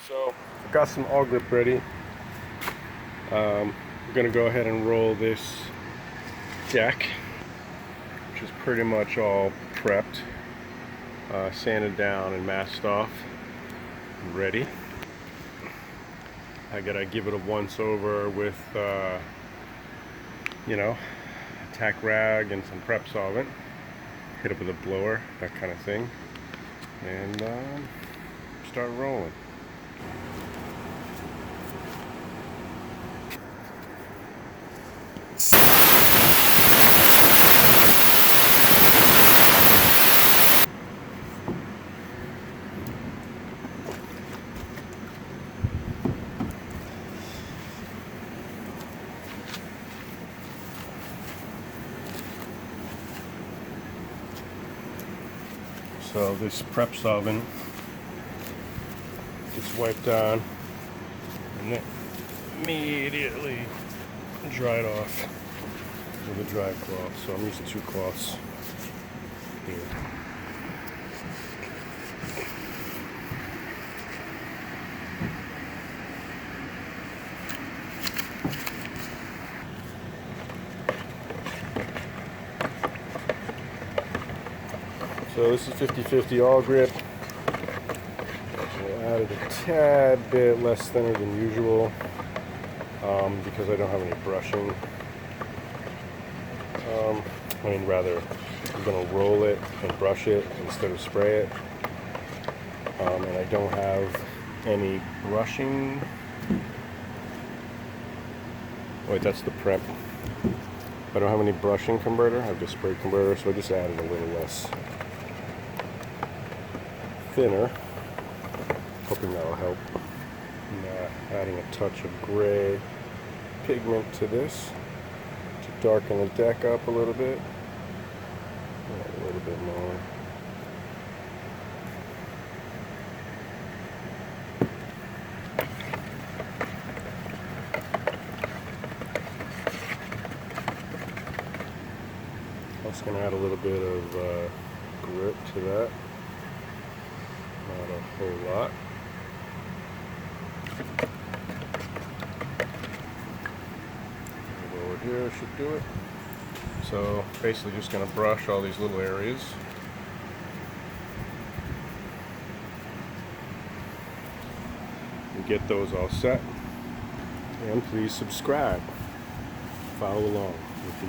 So I've got some awlgrip ready. I'm gonna go ahead and roll this deck, which is pretty much all prepped, sanded down and masked off, ready. I gotta give it a once over with tack rag and some prep solvent, hit it with a blower, that kind of thing, and start rolling. So this prep solvent gets wiped on and then immediately dried off with a dry cloth. So I'm using 2 cloths here. So this is 50/50 awlgrip. I added a tad bit less thinner than usual because I don't have any brushing. Rather, I'm going to roll it and brush it instead of spray it. And I don't have any brushing. Wait, that's the prep. I don't have any brushing converter. I have the spray converter, so I just added a little less thinner, hoping that'll help. Adding a touch of gray pigment to this to darken the deck up a little bit. A little bit more. I'm just going to add a little bit of grip to that. Not a whole lot. Over here should do it. So basically just going to brush all these little areas. And get those all set. And please subscribe. Follow along with the